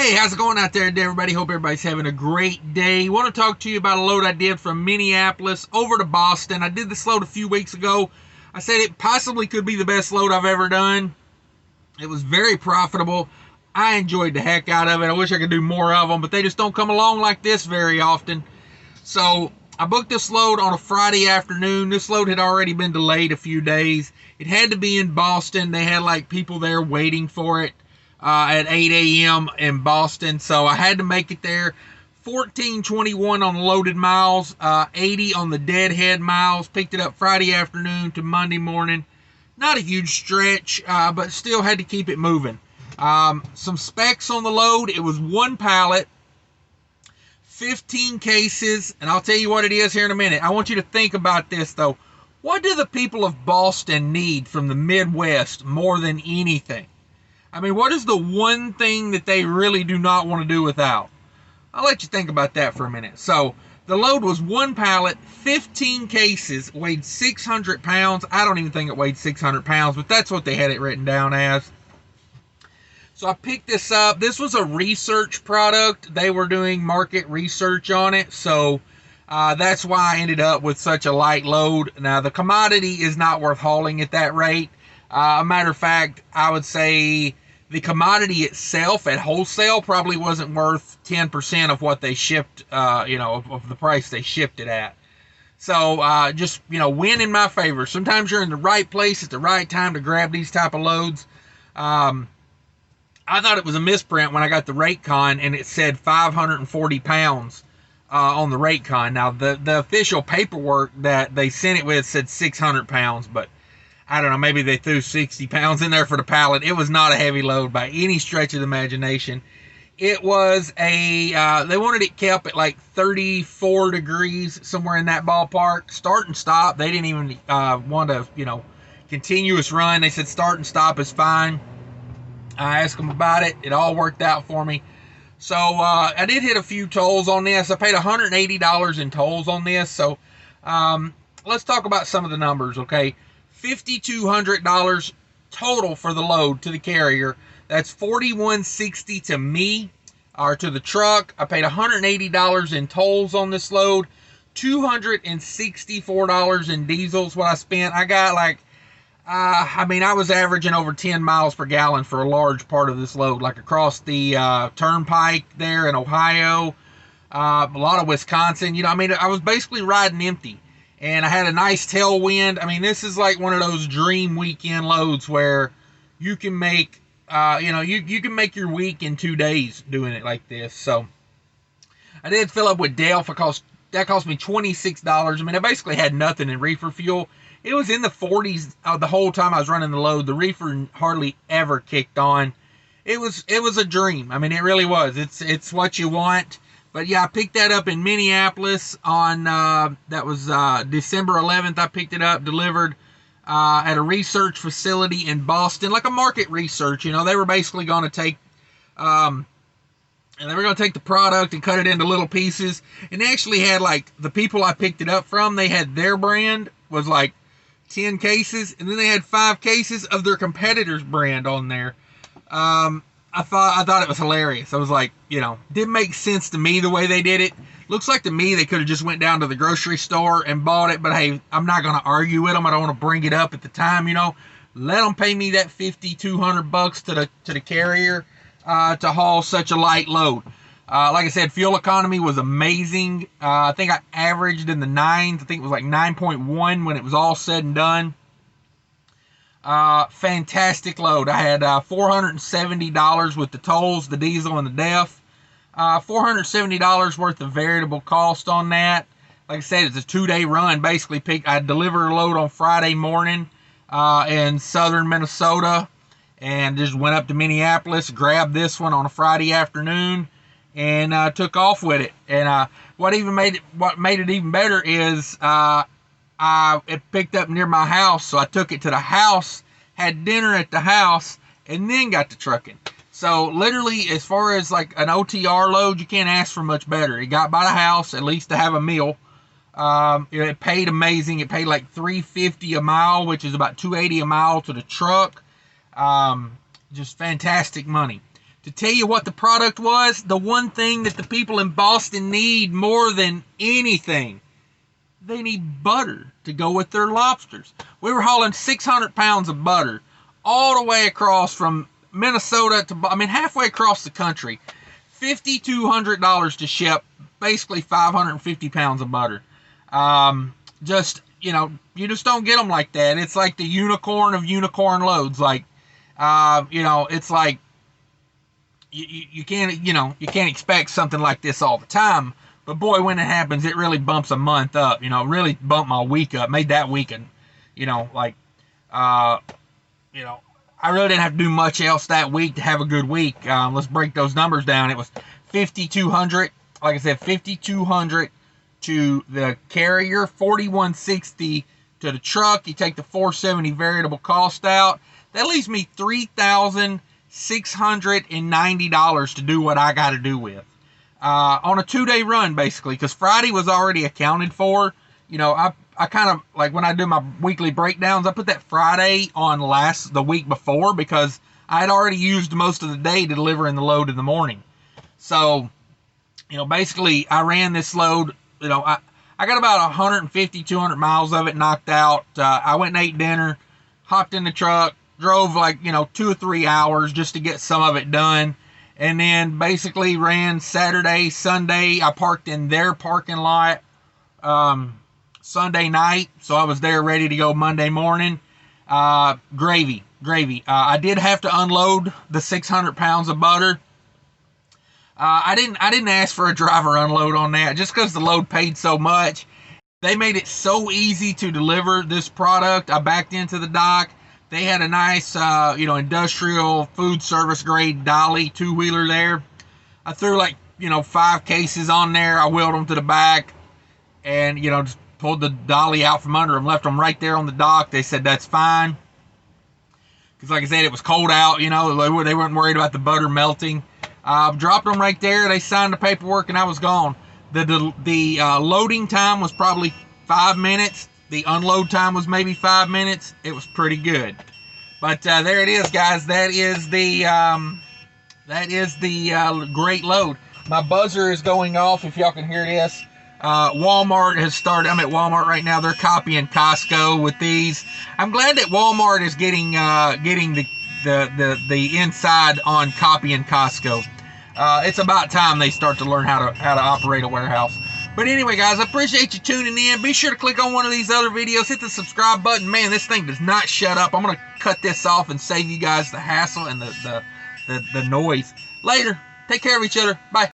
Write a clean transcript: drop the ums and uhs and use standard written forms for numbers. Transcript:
Hey, how's it going out there today, everybody? Hope everybody's having a great day. I want to talk to you about a load I did from Minneapolis over to Boston. I did this load a few weeks ago. I said it possibly could be the best load I've ever done. It was very profitable. I enjoyed the heck out of it. I wish I could do more of them, but they just don't come along like this very often. So I booked this load on a Friday afternoon. This load had already been delayed a few days. It had to be in Boston. They had like people there waiting for it at 8 a.m. in Boston. So I had to make it there. 1421 on the loaded miles, 80 on the deadhead miles. Picked it up Friday afternoon to Monday morning. Not a huge stretch, but still had to keep it moving. Some specs on the load. It was one pallet, 15 cases, and I'll tell you what it is here in a minute. I want you to think about this, though. What do the people of Boston need from the Midwest more than anything? I mean, what is the one thing that they really do not want to do without? I'll let you think about that for a minute. So, the load was one pallet, 15 cases, weighed 600 pounds. I don't even think it weighed 600 pounds, but that's what they had it written down as. So I picked this up. This was a research product. They were doing market research on it, so that's why I ended up with such a light load. Now, the commodity is not worth hauling at that rate. A matter of fact, I would say the commodity itself at wholesale probably wasn't worth 10% of what they shipped, of the price they shipped it at. So just, win in my favor. Sometimes you're in the right place at the right time to grab these type of loads. I thought it was a misprint when I got the rate con and it said 540 pounds on the rate con. Now, the official paperwork that they sent it with said 600 pounds, but I don't know, maybe they threw 60 pounds in there for the pallet. It was not a heavy load by any stretch of the imagination. It was they wanted it kept at like 34 degrees, somewhere in that ballpark. Start and stop. They didn't even want a, continuous run. They said start and stop is fine. I asked them about it. It all worked out for me. So I did hit a few tolls on this. I paid $180 in tolls on this. So let's talk about some of the numbers, okay? $5,200 total for the load to the carrier. That's $4,160 to me, or to the truck. I paid $180 in tolls on this load. $264 in diesels what I spent. I got like, I was averaging over 10 miles per gallon for a large part of this load, like across the turnpike there in Ohio, a lot of Wisconsin. I was basically riding empty. And I had a nice tailwind. This is like one of those dream weekend loads where you can make, you can make your week in 2 days doing it like this. So I did fill up with Delph. That cost me $26. I basically had nothing in reefer fuel. It was in the 40s the whole time I was running the load. The reefer hardly ever kicked on. It was a dream. It really was. It's what you want. But yeah, I picked that up in Minneapolis on, that was December 11th. I picked it up, delivered at a research facility in Boston, like a market research. They were basically going to take, the product and cut it into little pieces. And they actually had, like, the people I picked it up from, they had their brand was like 10 cases, and then they had 5 cases of their competitor's brand on there. I thought it was hilarious. I was like, didn't make sense to me the way they did it. Looks like to me they could have just went down to the grocery store and bought it, but hey, I'm not going to argue with them. I don't want to bring it up at the time, Let them pay me that $5,200 to the carrier to haul such a light load. Like I said, fuel economy was amazing. I think I averaged in the 9s. I think it was like 9.1 when it was all said and done. Fantastic load. I had $470 with the tolls, the diesel, and the DEF. $470 worth of variable cost on that. Like I said, it's a 2-day run. Basically, I delivered a load on Friday morning in southern Minnesota, and just went up to Minneapolis, grabbed this one on a Friday afternoon, and took off with it. And what made it even better is it picked up near my house, so I took it to the house, had dinner at the house, and then got to trucking. So literally, as far as like an OTR load, you can't ask for much better. It got by the house, at least to have a meal. It paid amazing. It paid like $3.50 a mile, which is about $2.80 a mile to the truck. Just fantastic money. To tell you what the product was, the one thing that the people in Boston need more than anything, they need butter to go with their lobsters. We were hauling 600 pounds of butter all the way across from Minnesota to, halfway across the country. $5,200 to ship, basically 550 pounds of butter. You just don't get them like that. It's like the unicorn of unicorn loads. Like, it's like you can't expect something like this all the time. But boy, when it happens, it really bumps a month up. Really bumped my week up, made that week, I really didn't have to do much else that week to have a good week. Let's break those numbers down. It was 5,200, like I said, 5,200 to the carrier, 4,160 to the truck. You take the 470 variable cost out. That leaves me $3,690 to do what I got to do with. On a 2-day run, basically, because Friday was already accounted for. I kind of, like when I do my weekly breakdowns, I put that Friday on the week before, because I had already used most of the day to deliver in the load in the morning. So, basically I ran this load, I got about 150, 200 miles of it knocked out. I went and ate dinner, hopped in the truck, drove 2 or 3 hours just to get some of it done. And then basically ran Saturday, Sunday. I parked in their parking lot Sunday night, so I was there ready to go Monday morning. Gravy. I did have to unload the 600 pounds of butter. I didn't ask for a driver unload on that, just because the load paid so much. They made it so easy to deliver this product. I backed into the dock. They had a nice, industrial food service grade dolly 2-wheeler there. I threw 5 cases on there. I wheeled them to the back and, just pulled the dolly out from under them, left them right there on the dock. They said that's fine. Because like I said, it was cold out, they weren't worried about the butter melting. Dropped them right there. They signed the paperwork and I was gone. The loading time was probably 5 minutes. The unload time was maybe 5 minutes. It was pretty good. But there it is, guys. That is the great load. My buzzer is going off, if y'all can hear this. Walmart has started. I'm at Walmart right now. They're copying Costco with these. I'm glad that Walmart is getting the inside on copying Costco. It's about time they start to learn how to operate a warehouse. But anyway, guys, I appreciate you tuning in. Be sure to click on one of these other videos. Hit the subscribe button. Man, this thing does not shut up. I'm going to cut this off and save you guys the hassle and the noise. Later. Take care of each other. Bye.